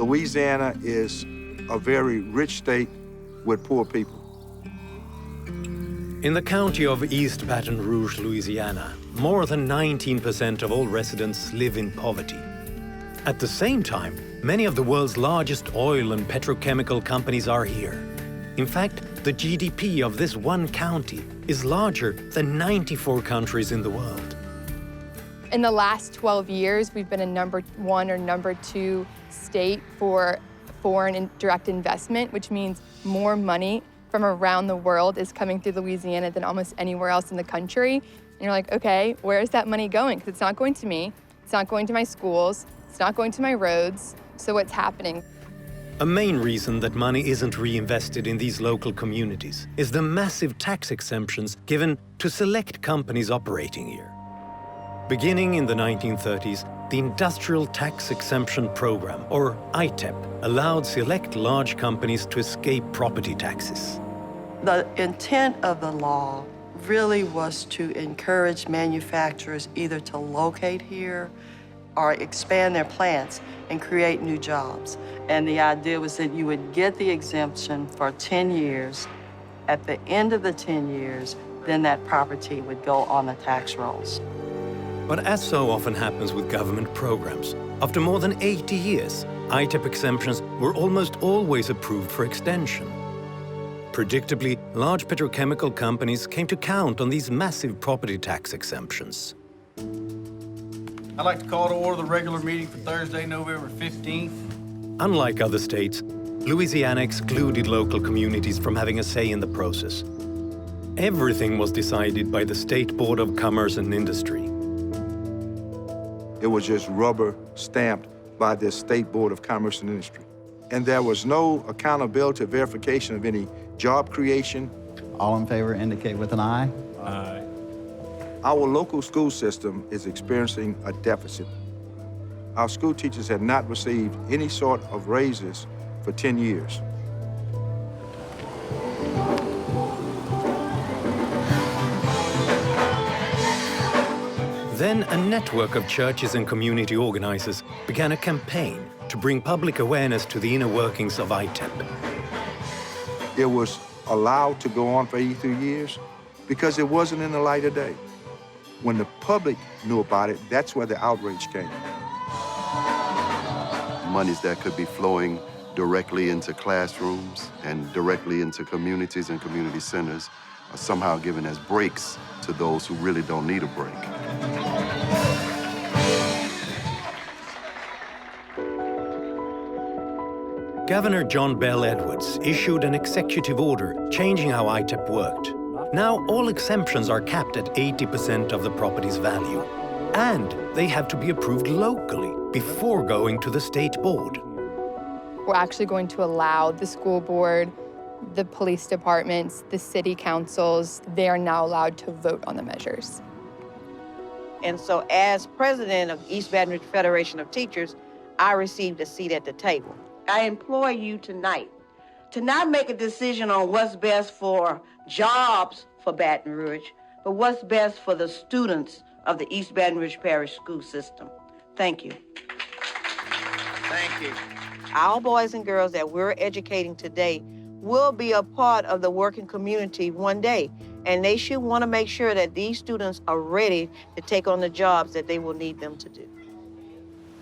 Louisiana is a very rich state with poor people. In the county of East Baton Rouge, Louisiana, more than 19% of all residents live in poverty. At the same time, many of the world's largest oil and petrochemical companies are here. In fact, the GDP of this one county is larger than 94 countries in the world. In the last 12 years, we've been a #1 or #2 state for foreign direct investment, which means more money from around the world is coming through Louisiana than almost anywhere else in the country. And you're like, okay, where is that money going? Because it's not going to me, it's not going to my schools, it's not going to my roads, so what's happening? A main reason that money isn't reinvested in these local communities is the massive tax exemptions given to select companies operating here. Beginning in the 1930s, the Industrial Tax Exemption Program, or ITEP, allowed select large companies to escape property taxes. The intent of the law really was to encourage manufacturers either to locate here or expand their plants and create new jobs. And the idea was that you would get the exemption for 10 years. At the end of the 10 years, then that property would go on the tax rolls. But as so often happens with government programs, after more than 80 years, ITEP exemptions were almost always approved for extension. Predictably, large petrochemical companies came to count on these massive property tax exemptions. I'd like to call to order the regular meeting for Thursday, November 15th. Unlike other states, Louisiana excluded local communities from having a say in the process. Everything was decided by the State Board of Commerce and Industry. It was just rubber stamped by the State Board of Commerce and Industry. And there was no accountability or verification of any job creation. All in favor indicate with an aye. Aye. Our local school system is experiencing a deficit. Our school teachers have not received any sort of raises for 10 years. Then a network of churches and community organizers began a campaign to bring public awareness to the inner workings of ITEP. It was allowed to go on for 83 years because it wasn't in the light of day. When the public knew about it, that's where the outrage came. Monies that could be flowing directly into classrooms and directly into communities and community centers are somehow given as breaks to those who really don't need a break. Governor John Bell Edwards issued an executive order changing how ITEP worked. Now all exemptions are capped at 80% of the property's value, and they have to be approved locally before going to the state board. We're actually going to allow the school board, the police departments, the city councils, they are now allowed to vote on the measures. And so as president of East Baton Rouge Federation of Teachers, I received a seat at the table. I implore you tonight to not make a decision on what's best for jobs for Baton Rouge, but what's best for the students of the East Baton Rouge Parish School System. Thank you. Thank you. Our boys and girls that we're educating today will be a part of the working community one day, and they should want to make sure that these students are ready to take on the jobs that they will need them to do.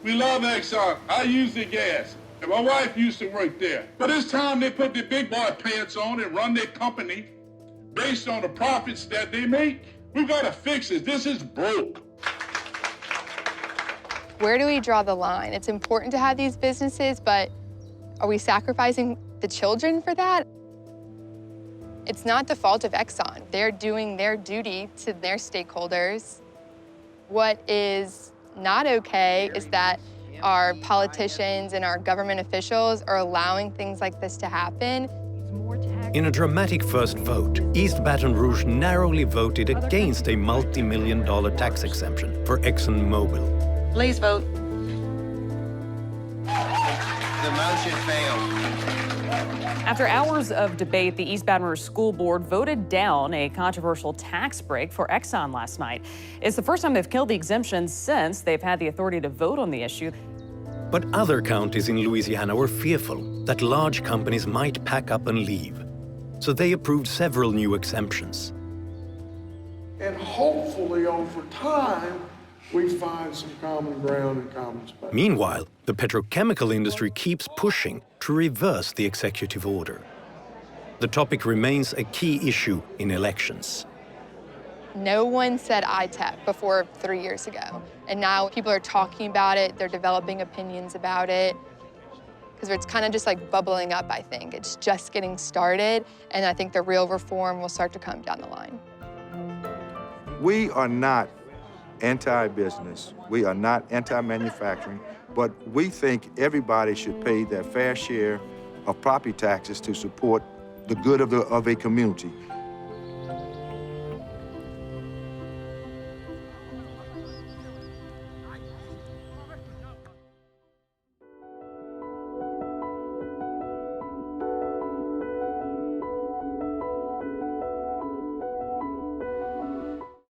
We love Exxon. I use the gas. And my wife used to work there. But it's time they put the big boy pants on and run their company based on the profits that they make. We've got to fix it. This is broke. Where do we draw the line? It's important to have these businesses, but are we sacrificing the children for that? It's not the fault of Exxon. They're doing their duty to their stakeholders. What is not okay is that our politicians and our government officials are allowing things like this to happen. In a dramatic first vote, East Baton Rouge narrowly voted against a multi-million-dollar tax exemption for ExxonMobil. Please vote. The motion failed. After hours of debate, the East Baton Rouge School Board voted down a controversial tax break for Exxon last night. It's the first time they've killed the exemption since they've had the authority to vote on the issue. But other counties in Louisiana were fearful that large companies might pack up and leave. So they approved several new exemptions. And hopefully over time, we find some common ground and common space. Meanwhile, the petrochemical industry keeps pushing to reverse the executive order. The topic remains a key issue in elections. No one said ITEP before 3 years ago. And now people are talking about it, they're developing opinions about it. Because it's kind of just like bubbling up, I think. It's just getting started, and I think the real reform will start to come down the line. We are not anti-business, we are not anti-manufacturing, but we think everybody should pay their fair share of property taxes to support the good of a community.